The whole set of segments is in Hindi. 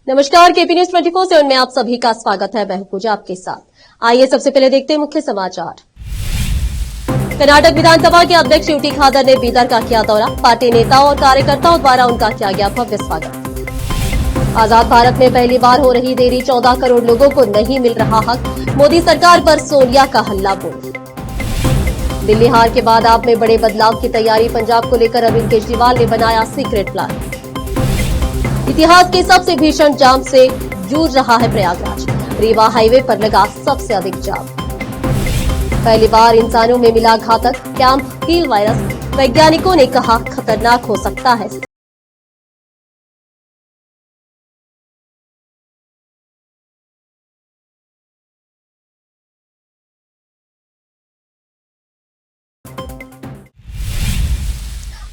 नमस्कार, केपी न्यूज 24 से उनमें आप सभी का स्वागत है। मैं हूं पूजा आपके साथ। आइए सबसे पहले देखते हैं मुख्य समाचार। कर्नाटक विधानसभा के अध्यक्ष यूटी खादर ने बीदर का किया दौरा। पार्टी नेताओं और कार्यकर्ताओं द्वारा उनका किया गया भव्य स्वागत। आजाद भारत में पहली बार हो रही देरी, 14 करोड़ लोगों को नहीं मिल रहा हक। मोदी सरकार पर सोनिया का हल्ला बोल। दिल्ली हार के बाद आप में बड़े बदलाव की तैयारी, पंजाब को लेकर अरविंद केजरीवाल ने बनाया सीक्रेट प्लान। इतिहास के सबसे भीषण जाम से जूझ रहा है प्रयागराज, रीवा हाईवे पर लगा सबसे अधिक जाम। पहली बार इंसानों में मिला घातक कैंप हील वायरस, वैज्ञानिकों ने कहा खतरनाक हो सकता है।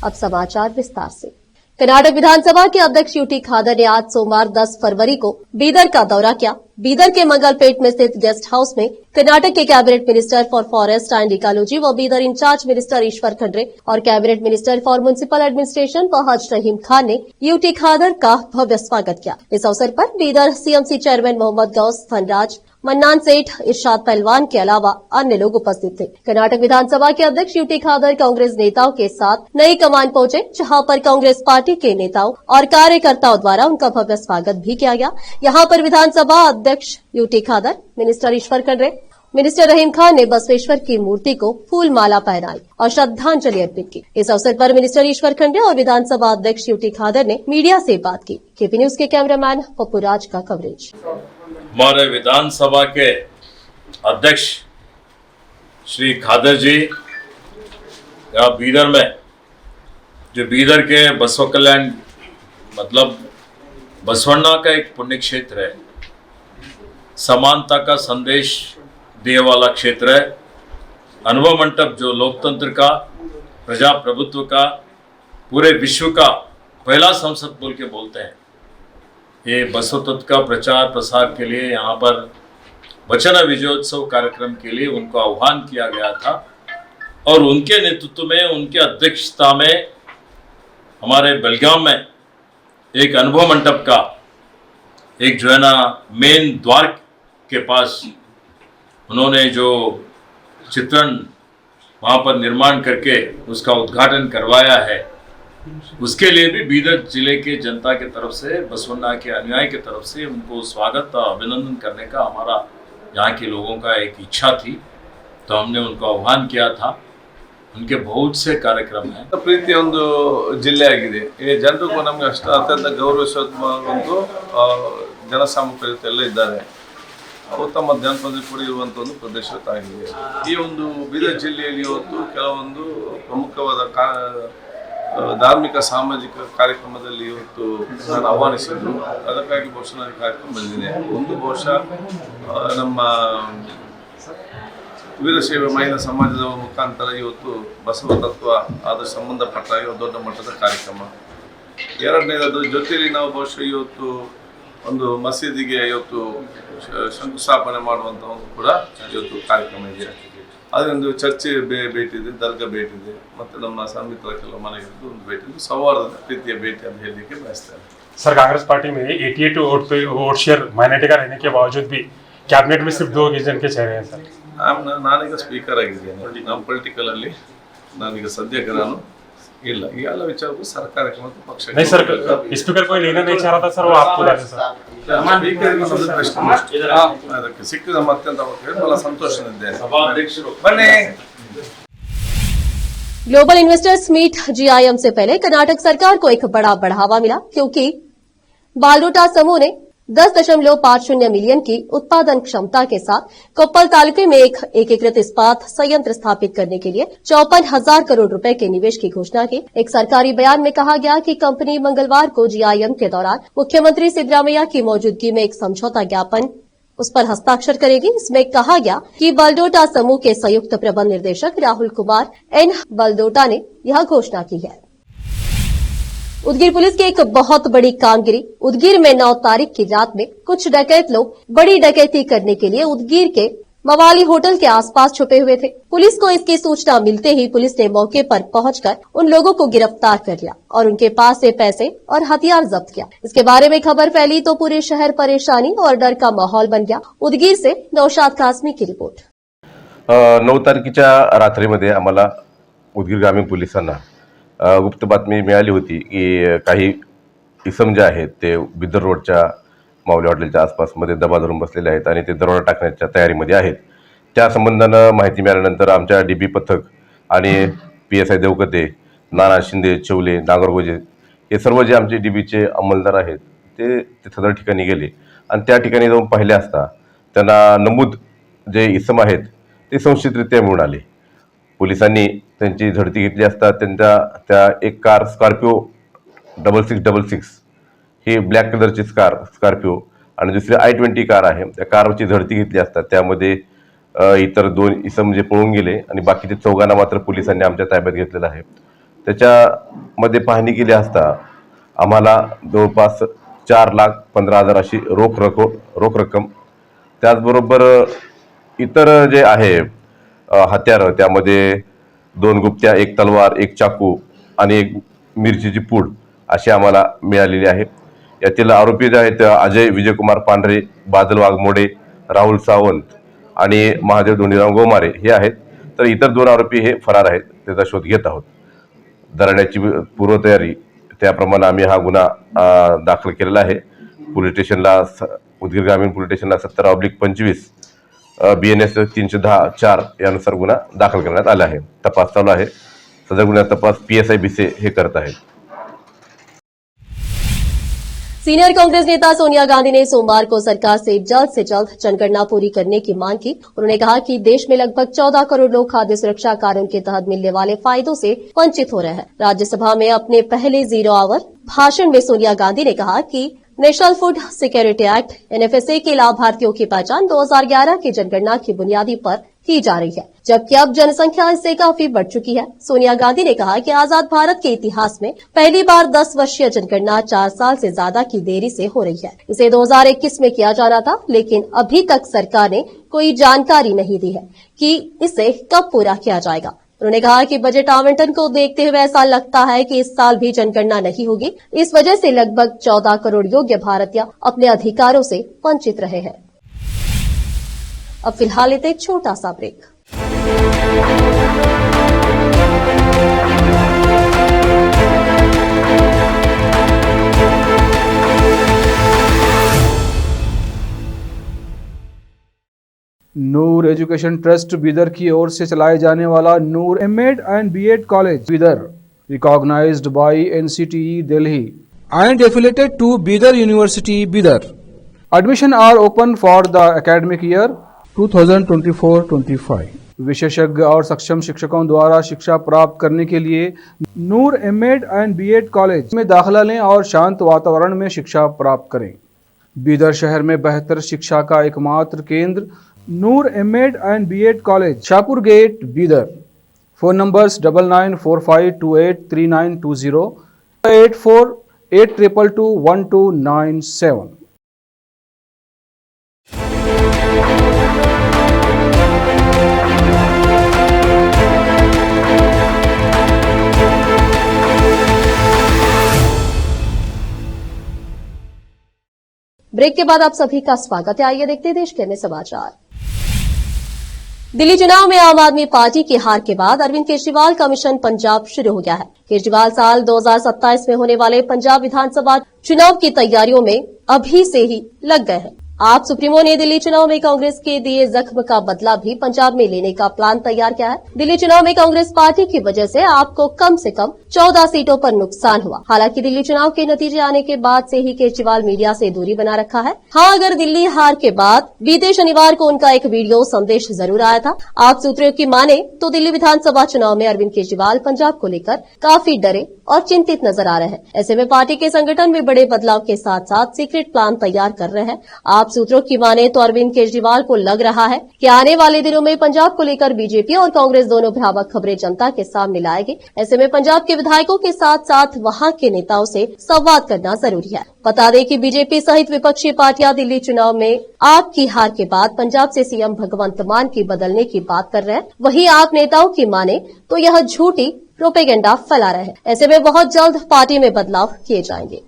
अब समाचार विस्तार से। कर्नाटक विधानसभा के अध्यक्ष यूटी खादर ने आज सोमवार 10 फरवरी को बीदर का दौरा किया। बीदर के मंगलपेट में स्थित गेस्ट हाउस में कर्नाटक के cabinet minister for forest and ecology व बीदर इंचार्ज मिनिस्टर ईश्वर खंड्रे और cabinet minister for municipal administration Fahad Rahim Khan ने यूटी खादर का भव्य स्वागत किया। इस अवसर पर बीदर सीएमसी चेयरमैन मोहम्मद गौस धनराज, मन्नान सेठ, इरशाद पहलवान के अलावा अन्य लोग उपस्थित थे। कर्नाटक विधानसभा के अध्यक्ष यूटी खादर कांग्रेस नेताओं के साथ नई कमान पहुंचे, जहां पर कांग्रेस पार्टी के नेताओं और कार्यकर्ताओं द्वारा उनका भव्य स्वागत भी किया गया। यहां पर विधानसभा अध्यक्ष यूटी खादर, मिनिस्टर ईश्वर खंड्रे, मिनिस्टर रहीम खान ने बसवेश्वर की मूर्ति को फूल माला पहनाई और श्रद्धांजलि अर्पित की। इस अवसर पर मिनिस्टर ईश्वर खंड्रे और विधानसभा अध्यक्ष यूटी खादर ने मीडिया से बात की। केपी न्यूज के कैमरामैन पप्पू राज का कवरेज। हमारे विधानसभा के अध्यक्ष श्री खादर जी यहाँ बीदर में, जो बीदर के बसव कल्याण मतलब बसवण्णा का एक पुण्य क्षेत्र है, समानता का संदेश दिए वाला क्षेत्र है। अनुभव मंडप जो लोकतंत्र का, प्रजाप्रभुत्व का, पूरे विश्व का पहला संसद बोल के बोलते हैं, ये बसव तत्व का प्रचार प्रसार के लिए यहाँ पर वचन विजयोत्सव कार्यक्रम के लिए उनको आह्वान किया गया था और उनके नेतृत्व में, उनके अध्यक्षता में हमारे बेलगाम में एक अनुभव मंडप का एक जो है ना मेन द्वार के पास उन्होंने जो चित्रण वहाँ पर निर्माण करके उसका उद्घाटन करवाया है, उसके लिए भी बीदर जिले के जनता के तरफ से, बसवण्णा के अनुयायी के तरफ से उनको स्वागत और अभिनंदन करने का हमारा यहाँ के लोगों का एक इच्छा थी, तो हमने उनको आह्वान किया था। उनके बहुत से कार्यक्रम हैं। प्रीति ಒಂದು ಜಿಲ್ಲೆ ಆಗಿದೆ। ಈ ಜನರಿಗೂ ನಮಗೆ ಅಷ್ಟು ಅತ್ಯಂತ ಗೌರವಿಸುವ ಒಂದು ಜನಸಾಮೂಹಿಕತೆ ಎಲ್ಲ ಇದ್ದಾರೆ। ಉತ್ತಮ ಜನಪದ ಕೂಡ ಇರುವಂತ ಒಂದು ಪ್ರದೇಶ ಆಗಿದೆ। ಈ ಒಂದು ಬೀದರ್ ಜಿಲ್ಲೆಯಲ್ಲಿ ಇವತ್ತು ಕೆಲವೊಂದು ಪ್ರಮುಖವಾದ ಧಾರ್ಮಿಕ ಸಾಮಾಜಿಕ ಕಾರ್ಯಕ್ರಮದಲ್ಲಿ ಇವತ್ತು ನಾನು ಆಹ್ವಾನಿಸಿದ್ರು, ಅದಕ್ಕಾಗಿ ಬಹುಶಃ ನಾನು ಕಾರ್ಯಕ್ರಮ ಬಂದಿದ್ದೇನೆ। ಒಂದು ಬಹುಶಃ ನಮ್ಮ ವೀರಶೈವ ಮಹಿಳಾ ಸಮಾಜದ ಮುಖಾಂತರ ಇವತ್ತು ಬಸವ ತತ್ವ ಅದರ ಸಂಬಂಧಪಟ್ಟ ದೊಡ್ಡ ಮಟ್ಟದ ಕಾರ್ಯಕ್ರಮ। ಎರಡನೇದು ಜೊತೆಯಲ್ಲಿ ನಾವು ಬಹುಶಃ ಇವತ್ತು ಒಂದು ಮಸೀದಿಗೆ ಇವತ್ತು ಶಂಕುಸ್ಥಾಪನೆ ಮಾಡುವಂಥ ಒಂದು ಕೂಡ ಇವತ್ತು ಕಾರ್ಯಕ್ರಮ ಇದೆ। ಅದೊಂದು ಚರ್ಚೆ ಭೇಟಿ ಇದೆ, ದರ್ಗಾ ಭೇಟಿ ಇದೆ, ಮತ್ತು ನಮ್ಮ ಸಂಮಿತ್ರ ಕೆಲವು ಮನೆಗೆ ಒಂದು ಭೇಟಿ ಇದೆ, ಸೌಹಾರ್ದದ ಪ್ರೀತಿಯ ಭೇಟಿ ಅಂತ ಹೇಳಲಿಕ್ಕೆ ಬಯಸ್ತೇನೆ। सर, कांग्रेस पार्टी में 88 वोट शेयर माइनॉरिटी का रहने के बावजूद भी कैबिनेट में सिर्फ 2 रीजन के चेहरे हैं सर। ನಾನೀಗ ಸ್ಪೀಕರ್ ಆಗಿದ್ದೇನೆ। ನಮ್ಮ ಪೊಲಿಟಿಕಲ್ ಅಲ್ಲಿ ನಾನೀಗ ಸದ್ಯಕ್ಕೆ ನಾನು ಇಲ್ಲ, ಈ ಎಲ್ಲ ವಿಚಾರಕ್ಕೂ ಸರ್ಕಾರಕ್ಕೆ ಮತ್ತು ಪಕ್ಷಕ್ಕೆ नहीं सर, स्पीकर कोई लेना नहीं चाह रहा था सर, वो आपको लगा सर। ಅದಕ್ಕೆ ಸಿಕ್ಕಿದ ಅತ್ಯಂತ ಬಹಳ ಸಂತೋಷವಿದೆ। ಬನ್ನಿ। ग्लोबल इन्वेस्टर्स मीट जीआईएम से पहले कर्नाटक सरकार को एक बड़ा बढ़ावा मिला, क्योंकि बालरोटा समूह ने 10.50 मिलियन की उत्पादन क्षमता के साथ कोप्पल तालुके में एक एकीकृत इस्पात संयंत्र स्थापित करने के लिए 54,000 करोड़ रुपए के निवेश की घोषणा की। एक सरकारी बयान में कहा गया कि कंपनी मंगलवार को जीआईएम के दौरान मुख्यमंत्री सिद्धरामैया की मौजूदगी में एक समझौता ज्ञापन उस पर हस्ताक्षर करेगी। इसमें कहा गया कि बलडोटा समूह के संयुक्त प्रबंध निदेशक राहुल कुमार एन बलडोटा ने यह घोषणा की है। उदगीर पुलिस की एक बहुत बड़ी कामगिरी। उदगीर में 9 तारीख की रात में कुछ डकैत लोग बड़ी डकैती करने के लिए उदगीर के मवाली होटल के आसपास छुपे हुए थे। पुलिस को इसकी सूचना मिलते ही पुलिस ने मौके पर पहुंचकर उन लोगों को गिरफ्तार कर लिया और उनके पास से पैसे और हथियार जब्त किया। इसके बारे में खबर फैली तो पूरे शहर परेशानी और डर का माहौल बन गया। उदगीर से नौशाद कासमी की रिपोर्ट। 9 तारखेच्या रात्रीमध्ये आम्हाला उदगीर ग्रामीण पोलिसांना गुप्त बातमी मिळाली होती की काही इसम जे आहेत ते बिदर रोडच्या माऊली हॉटेलच्या आसपासमध्ये दबा धरून बसलेले आहेत आणि ते दरोडा टाकण्याच्या तयारीमध्ये आहेत। त्या संबंधानं माहिती मिळाल्यानंतर आमच्या DB पथक आणि PSI देवकते, नाना शिंदे, चौले, नागरगोजे हे सर्व जे आमचे DBचे अंमलदार आहेत ते सदर ठिकाणी गेले आणि त्या ठिकाणी जाऊन पाहिले असता त्यांना नमूद जे इसम आहेत ते संशयितरित्या मिळून आले। पोलिसांनी त्यांची झडती घेतली असता त्या एक कार स्कॉर्पिओ 6666 ही ब्लॅक कलरची स्कॉर्पिओ आणि दुसरी I-20 कार आहे, त्या कारची झडती घेतली असता त्यामध्ये इतर 2 इसम जे पळून गेले आणि बाकीचे 4 मात्र पोलिसांनी आमच्या ताब्यात घेतलेलं आहे। त्याच्यामध्ये पाहणी केली असता आम्हाला जवळपास 4,15,000 अशी रोख रक्कम, त्याचबरोबर इतर जे आहे हत्यार, त्यामध्ये 2 गुप्त्या, 1 तलवार, 1 चाकू आणि 1 मिरचीची पूड अशी आम्हाला मिळालेली आहे। यातील आरोपी जे आहेत अजय विजयकुमार पांढरे, बादल वाघमोडे, राहुल सावंत आणि महादेव धोंडीराव गोमारे हे आहेत। तर इतर 2 आरोपी हे फरार आहेत, त्याचा शोध घेत आहोत। दरोड्याची पूर्वतयारी त्याप्रमाणे आम्ही हा गुन्हा दाखल केलेला आहे। पोलीस स्टेशनला उदगीर ग्रामीण पोलीस स्टेशनला 17/25 BNS 310-4 यानुसार गुन्हा दाखल करण्यात आला आहे। तपास चालू आहे। सदर गुन्ह्याचा तपास PSI बिसे हे करत आहेत। सीनियर कांग्रेस नेता सोनिया गांधी ने सोमवार को सरकार से जल्द जनगणना पूरी करने की मांग की। उन्होंने कहा कि देश में लगभग 14 करोड़ लोग खाद्य सुरक्षा कानून के तहत मिलने वाले फायदों से वंचित हो रहे हैं। राज्यसभा में अपने पहले 0 आवर भाषण में सोनिया गांधी ने कहा कि national food security act NFSA के लाभार्थियों की पहचान 2011 की जनगणना की बुनियादी पर की जा रही है, जबकि अब जनसंख्या इससे काफी बढ़ चुकी है। सोनिया गांधी ने कहा कि आजाद भारत के इतिहास में पहली बार 10 वर्षीय जनगणना 4 साल से ज्यादा की देरी से हो रही है। इसे 2021 में किया जाना था, लेकिन अभी तक सरकार ने कोई जानकारी नहीं दी है कि इसे कब पूरा किया जाएगा। उन्होंने कहा कि बजट आवंटन को देखते हुए ऐसा लगता है कि इस साल भी जनगणना नहीं होगी। इस वजह से लगभग 14 करोड़ योग्य भारतीय अपने अधिकारों से वंचित रहे हैं। अब फिलहाल लेते एक छोटा सा break. Noor education trust Bidar की ओर से चलाए जाने वाला नूर M.Ed and B.Ed college Bidar, recognized by NCTE Delhi and affiliated to Bidar University Bidar. Admission are open for the academic year 2024-25. विशेषज्ञ और सक्षम शिक्षकों द्वारा शिक्षा प्राप्त करने के लिए नूर M.Ed and B.Ed कॉलेज में दाखिला लें और शांत वातावरण में शिक्षा प्राप्त करें। बीदर शहर में बेहतर शिक्षा का एकमात्र केंद्र Noor M.Ed and B.Ed college, Shahpur gate, Bidar. Phone numbers 9945283920, 8482221297। Break के बाद आप सभी का स्वागत है। आइए देखते हैं देश के अन्य समाचार। दिल्ली चुनाव में आम आदमी पार्टी की हार के बाद अरविंद केजरीवाल का मिशन पंजाब शुरू हो गया है। केजरीवाल साल 2027 में होने वाले पंजाब विधानसभा चुनाव की तैयारियों में अभी से ही लग गए हैं। आप सुप्रीमो ने दिल्ली चुनाव में कांग्रेस के दिए जख्म का बदला भी पंजाब में लेने का प्लान तैयार किया है। दिल्ली चुनाव में कांग्रेस पार्टी की वजह से आपको कम से कम 14 सीटों पर नुकसान हुआ। हालांकि दिल्ली चुनाव के नतीजे आने के बाद से ही केजरीवाल मीडिया से दूरी बना रखा है। हाँ, अगर दिल्ली हार के बाद बीते शनिवार को उनका एक वीडियो संदेश जरूर आया था। आप सूत्रों की माने तो दिल्ली विधानसभा चुनाव में अरविंद केजरीवाल पंजाब को लेकर काफी डरे और चिंतित नजर आ रहे हैं। ऐसे में पार्टी के संगठन में बड़े बदलाव के साथ साथ सीक्रेट प्लान तैयार कर रहे हैं। आप सूत्रों की माने तो अरविंद केजरीवाल को लग रहा है कि आने वाले दिनों में पंजाब को लेकर बीजेपी और कांग्रेस दोनों भ्रामक खबरें जनता के सामने लाएगी। ऐसे में पंजाब के विधायकों के साथ साथ वहां के नेताओं से संवाद करना जरूरी है। बता दें कि बीजेपी सहित विपक्षी पार्टियां दिल्ली चुनाव में आप की हार के बाद पंजाब से सीएम भगवंत मान की बदलने की बात कर रहे हैं। वहीं आप नेताओं की माने तो यह झूठी प्रोपेगेंडा फैला रहे हैं। ऐसे में बहुत जल्द पार्टी में बदलाव किए जाएंगे।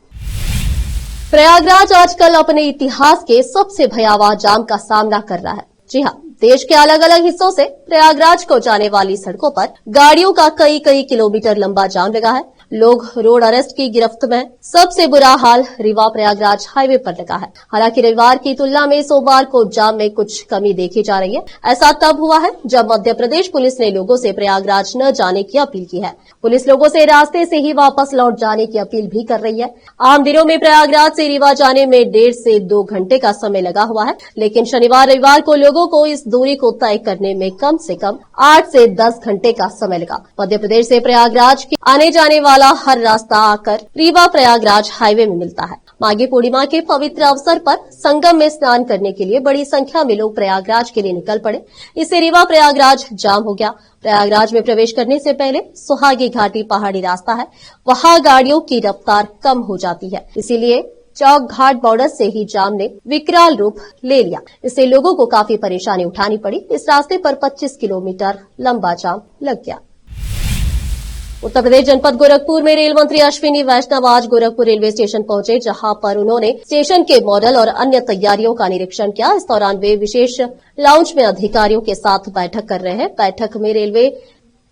प्रयागराज आजकल अपने इतिहास के सबसे भयावह जाम का सामना कर रहा है। जी हां, देश के अलग अलग हिस्सों से प्रयागराज को जाने वाली सड़कों पर गाड़ियों का कई किलोमीटर लंबा जाम लगा है। लोग रोड अरेस्ट की गिरफ्त में। सबसे बुरा हाल रीवा प्रयागराज हाईवे पर लगा है। हालांकि रविवार की तुलना में सोमवार को जाम में कुछ कमी देखी जा रही है। ऐसा तब हुआ है जब मध्य प्रदेश पुलिस ने लोगों से प्रयागराज न जाने की अपील की है। पुलिस लोगों से रास्ते से ही वापस लौट जाने की अपील भी कर रही है। आम दिनों में प्रयागराज से रीवा जाने में 1.5 से 2 घंटे का समय लगा हुआ है, लेकिन शनिवार रविवार को लोगों को इस दूरी को तय करने में कम से कम 8 से 10 घंटे का समय लगा। मध्य प्रदेश से प्रयागराज के आने जाने वाला हर रास्ता आकर रीवा प्रयागराज हाईवे में मिलता है। माघी पूर्णिमा के पवित्र अवसर पर संगम में स्नान करने के लिए बड़ी संख्या में लोग प्रयागराज के लिए निकल पड़े। इससे रीवा प्रयागराज जाम हो गया। प्रयागराज में प्रवेश करने से पहले सुहागी घाटी पहाड़ी रास्ता है, वहां गाड़ियों की रफ्तार कम हो जाती है, इसीलिए चौक घाट बॉर्डर से ही जाम ने विकराल रूप ले लिया। इससे लोगों को काफी परेशानी उठानी पड़ी। इस रास्ते पर 25 किलोमीटर लंबा जाम लग गया। उत्तर प्रदेश जनपद गोरखपुर में रेल मंत्री अश्विनी वैष्णव आज गोरखपुर रेलवे स्टेशन पहुंचे, जहां पर उन्होंने स्टेशन के मॉडल और अन्य तैयारियों का निरीक्षण किया। इस दौरान वे विशेष लाउंज में अधिकारियों के साथ बैठक कर रहे हैं। बैठक में रेलवे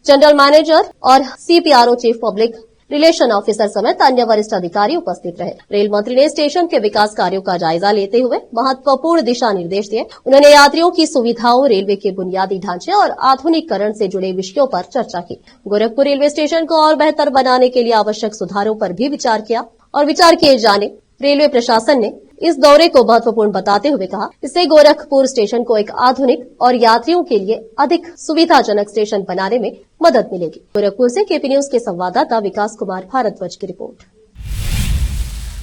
जनरल मैनेजर और CPRO chief public relation officer समेत अन्य वरिष्ठ अधिकारी उपस्थित रहे। रेल मंत्री ने स्टेशन के विकास कार्यों का जायजा लेते हुए महत्वपूर्ण दिशा निर्देश दिए। उन्होंने यात्रियों की सुविधाओं, रेलवे के बुनियादी ढांचे और आधुनिकीकरण से जुड़े विषयों पर चर्चा की। गोरखपुर रेलवे स्टेशन को और बेहतर बनाने के लिए आवश्यक सुधारों पर भी विचार किया और विचार किए जाने रेलवे प्रशासन ने इस दौरे को महत्वपूर्ण बताते हुए कहा, इससे गोरखपुर स्टेशन को एक आधुनिक और यात्रियों के लिए अधिक सुविधाजनक स्टेशन बनाने में मदद मिलेगी। गोरखपुर से केपी न्यूज के संवाददाता विकास कुमार भारद्वाज की रिपोर्ट।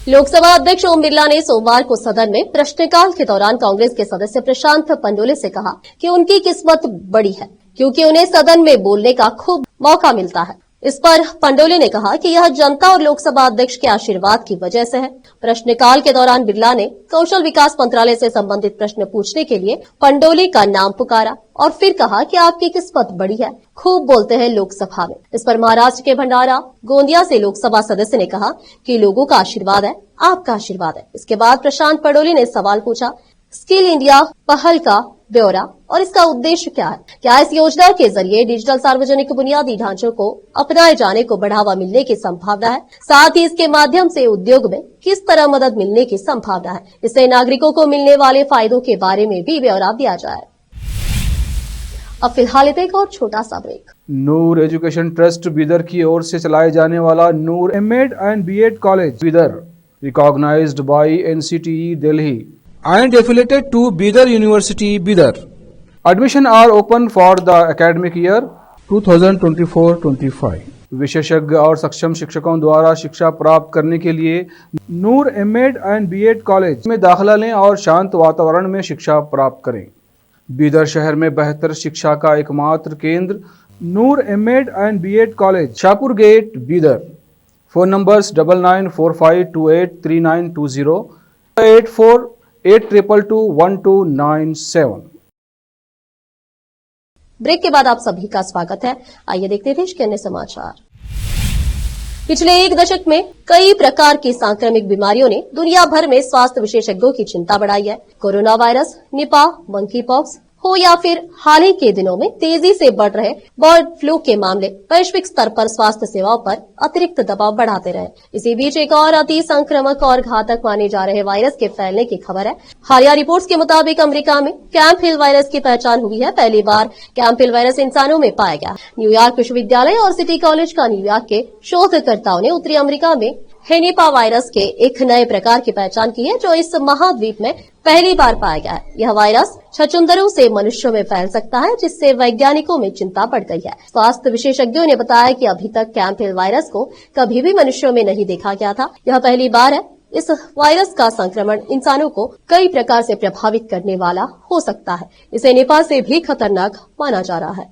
लोकसभा अध्यक्ष ओम बिरला ने सोमवार को सदन में प्रश्नकाल के दौरान कांग्रेस के सदस्य प्रशांत पंडोले से कहा कि उनकी किस्मत बड़ी है, क्योंकि उन्हें सदन में बोलने का खूब मौका मिलता है। इस पर पंडोले ने कहा कि यह जनता और लोकसभा अध्यक्ष के आशीर्वाद की वजह से है। प्रश्नकाल के दौरान बिरला ने कौशल विकास मंत्रालय से संबंधित प्रश्न पूछने के लिए पंडोले का नाम पुकारा और फिर कहा कि आपकी किस्मत बड़ी है, खूब बोलते हैं लोकसभा में। इस पर महाराष्ट्र के भंडारा गोंदिया से लोकसभा सदस्य ने कहा कि लोगों का आशीर्वाद है, आपका आशीर्वाद है। इसके बाद प्रशांत पंडोले ने सवाल पूछा, स्किल इंडिया पहल का ब्यौरा और इसका उद्देश्य क्या है? क्या इस योजना के जरिए डिजिटल सार्वजनिक बुनियादी ढांचों को अपनाए जाने को बढ़ावा मिलने की संभावना है? साथ ही इसके माध्यम से उद्योग में किस तरह मदद मिलने की संभावना है? इससे नागरिकों को मिलने वाले फायदों के बारे में भी ब्यौरा दिया जाए। अब फिलहाल एक और छोटा सा break. Noor education trust Bidar की ओर से चलाए जाने वाला Noor MEd and BEd college Bidar, recognised by NCTE Delhi and affiliated to Bidar University, Bidar. Admission are open for the academic year 2024-25. विशेषज्ञ और सक्षम शिक्षकों द्वारा शिक्षा प्राप्त करने के लिए नूर एमएड एंड बीएड कॉलेज में दाखिला लें और शांत वातावरण में शिक्षा प्राप्त करें। बीदर शहर में बेहतर शिक्षा का एकमात्र केंद्र Noor MEd and BEd college, Shahpur gate, Bidar. Phone numbers 9945283920 8482221297। Break के बाद आप सभी का स्वागत है। आइए देखते हैं देश के अन्य समाचार। पिछले 1 दशक में कई प्रकार की सांक्रमिक बीमारियों ने दुनिया भर में स्वास्थ्य विशेषज्ञों की चिंता बढ़ाई है। Corona virus, Nipah, monkey pox हो या फिर हाल ही के दिनों में तेजी से बढ़ रहे बर्ड फ्लू के मामले वैश्विक स्तर पर स्वास्थ्य सेवाओं पर अतिरिक्त दबाव बढ़ाते रहे। इसी बीच एक और अति संक्रामक और घातक माने जा रहे वायरस के फैलने की खबर है। हालिया रिपोर्ट्स के मुताबिक अमेरिका में कैंप हिल वायरस की पहचान हुई है। पहली बार कैंप हिल वायरस इंसानों में पाया गया। न्यूयॉर्क विश्वविद्यालय और सिटी कॉलेज का न्यूयॉर्क के शोधकर्ताओं ने उत्तरी अमेरिका में हेनिपा वायरस के एक नए प्रकार की पहचान की है, जो इस महाद्वीप में पहली बार पाया गया है। यह वायरस छछूंदरों से मनुष्यों में फैल सकता है, जिससे वैज्ञानिकों में चिंता बढ़ गई है। स्वास्थ्य विशेषज्ञों ने बताया कि अभी तक कैंप हिल वायरस को कभी भी मनुष्यों में नहीं देखा गया था। यह पहली बार है इस वायरस का संक्रमण इंसानों को कई प्रकार से प्रभावित करने वाला हो सकता है। इसे नेपाल से भी खतरनाक माना जा रहा है।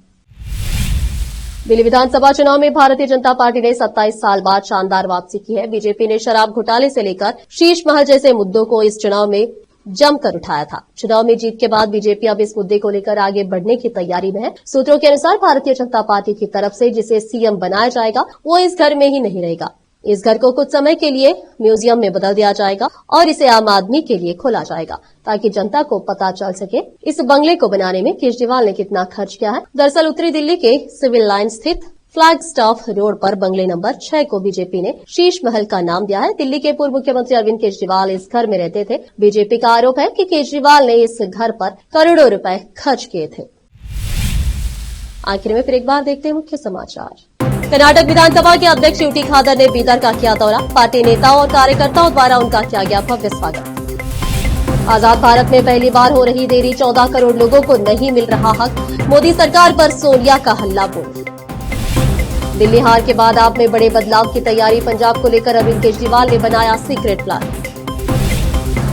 दिल्ली विधानसभा चुनाव में भारतीय जनता पार्टी ने 27 साल बाद शानदार वापसी की है। बीजेपी ने शराब घोटाले से लेकर शीश महल जैसे मुद्दों को इस चुनाव में जमकर उठाया था। चुनाव में जीत के बाद बीजेपी अब इस मुद्दे को लेकर आगे बढ़ने की तैयारी में है। सूत्रों के अनुसार भारतीय जनता पार्टी की तरफ से जिसे सीएम बनाया जाएगा वो इस घर में ही नहीं रहेगा। इस घर को कुछ समय के लिए म्यूजियम में बदल दिया जाएगा और इसे आम आदमी के लिए खोला जाएगा ताकि जनता को पता चल सके इस बंगले को बनाने में केजरीवाल ने कितना खर्च किया है। दरअसल उत्तरी दिल्ली के सिविल लाइन स्थित फ्लैग स्टाफ रोड पर बंगले नंबर 6 को बीजेपी ने शीश महल का नाम दिया है। दिल्ली के पूर्व मुख्यमंत्री अरविंद केजरीवाल इस घर में रहते थे। बीजेपी का आरोप है कि केजरीवाल ने इस घर पर करोड़ों रुपए खर्च किए थे। आखिर में फिर एक बार देखते हैं मुख्य समाचार। कर्नाटक विधानसभा के अध्यक्ष यूटी खादर ने बीदर का किया दौरा। पार्टी नेताओं और कार्यकर्ताओं द्वारा उनका किया गया भव्य स्वागत। आजाद भारत में पहली बार हो रही देरी, 14 करोड़ लोगों को नहीं मिल रहा हक। मोदी सरकार पर सोनिया का हल्ला बोल। दिल्ली हार के बाद आप में बड़े बदलाव की तैयारी, पंजाब को लेकर अरविंद केजरीवाल ने बनाया सीक्रेट प्लान।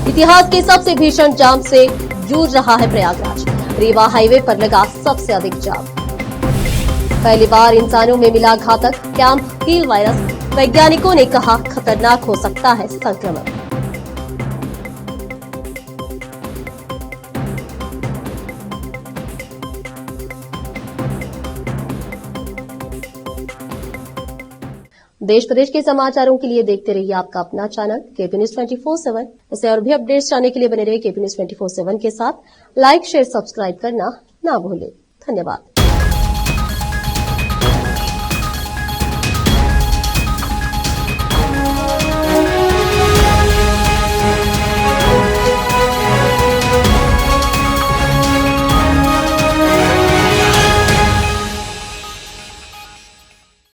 इतिहास के सबसे भीषण जाम से जूझ रहा है प्रयागराज। रीवा हाईवे पर लगा सबसे अधिक जाम। पहली बार इंसानों में मिला घातक कैंप हील वायरस। वैज्ञानिकों ने कहा खतरनाक हो सकता है संक्रमण। देश प्रदेश के समाचारों के लिए देखते रहिए आपका अपना चैनल केपी न्यूज 24/7। इसे और भी अपडेट्स जानने के लिए बने रहिए केपी न्यूज 24/7 के साथ। लाइक, शेयर, सब्सक्राइब करना ना भूलें। धन्यवाद।